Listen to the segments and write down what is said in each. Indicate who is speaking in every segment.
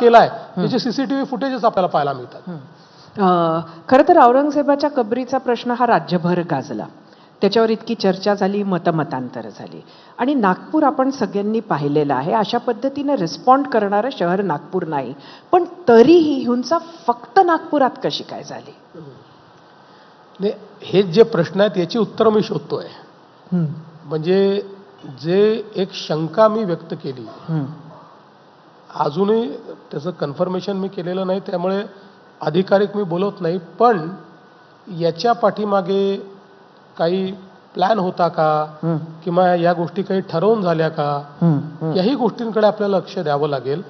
Speaker 1: केलाय त्याचे CCTV footages आपल्याला पाहायला मिळतात.
Speaker 2: खरं तर औरंगजेबाच्या कबरीचा प्रश्न हा राज्यभर गाजला, त्याच्यावर इतकी चर्चा झाली, मतमतांतर झाली. आणि नागपूर आपण सगळ्यांनी पाहिलेलं आहे. अशा पद्धतीने रिस्पॉन्ड करणारं शहर नागपूर नाही, पण तरीही हिंसा फक्त नागपुरात कशी काय झाली?
Speaker 1: नाही, हे जे प्रश्न आहेत याची उत्तर मी शोधतोय. म्हणजे जे एक शंका मी व्यक्त केली, अजूनही त्याचं कन्फर्मेशन मी केलेलं नाही, त्यामुळे अधिकारिक मी बोलत नाही, पण याच्या पाठीमागे काही प्लॅन होता का किंवा या गोष्टी काही ठरवून झाल्या का, याही गोष्टींकडे आपल्याला लक्ष द्यावं लागेल.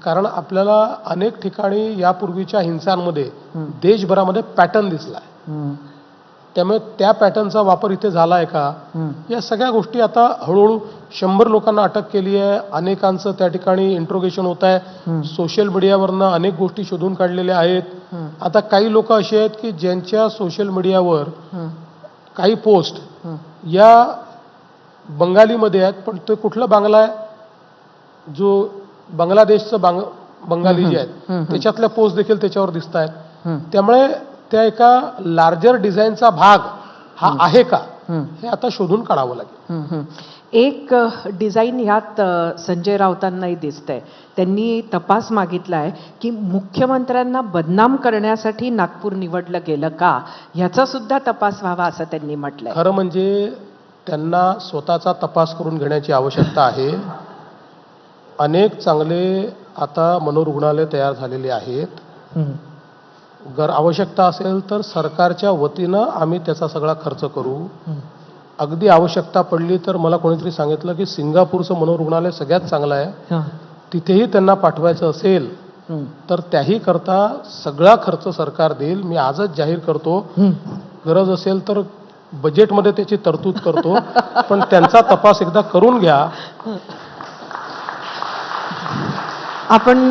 Speaker 1: कारण आपल्याला अनेक ठिकाणी यापूर्वीच्या हिंसांमध्ये देशभरामध्ये पॅटर्न दिसलाय. त्यामुळे त्या पॅटर्नचा वापर इथे झाला आहे का, या सगळ्या गोष्टी आता हळूहळू 100 लोकांना अटक केली आहे, अनेकांचं त्या ठिकाणी इंट्रोगेशन होत आहे, सोशल मीडियावरनं अनेक गोष्टी शोधून काढलेल्या आहेत. आता काही लोक असे आहेत की ज्यांच्या सोशल मीडियावर काही पोस्ट या बंगालीमध्ये आहेत, पण ते कुठला बांगला आहे, जो बांगलादेशचं बंगाली जे आहेत त्याच्यातल्या पोस्ट देखील त्याच्यावर दिसत आहेत. त्यामुळे त्या एका लार्जर डिझाईनचा भाग हा आहे का हे आता शोधून काढावं लागेल.
Speaker 2: एक डिझाईन ह्यात संजय राऊतांनाही दिसतंय. त्यांनी तपास मागितलाय की मुख्यमंत्र्यांना बदनाम करण्यासाठी नागपूर निवडलं गेलं का, ह्याचा सुद्धा तपास व्हावा असं त्यांनी म्हटलंय.
Speaker 1: खरं म्हणजे त्यांना स्वतःचा तपास करून घेण्याची आवश्यकता आहे. अनेक चांगले आता मनोरुग्णालय तयार झालेले आहेत. जर आवश्यकता असेल तर सरकारच्या वतीनं आम्ही त्याचा सगळा खर्च करू. अगदी आवश्यकता पडली तर मला कोणीतरी सांगितलं की सिंगापूरचं मनोरुग्णालय सगळ्यात चांगलं आहे, तिथेही त्यांना पाठवायचं असेल तर त्याही करता सगळा खर्च सरकार देईल. मी आजच जाहीर करतो, गरज असेल तर बजेटमध्ये त्याची तरतूद करतो, पण त्यांचा तपास एकदा करून घ्या.
Speaker 2: आपण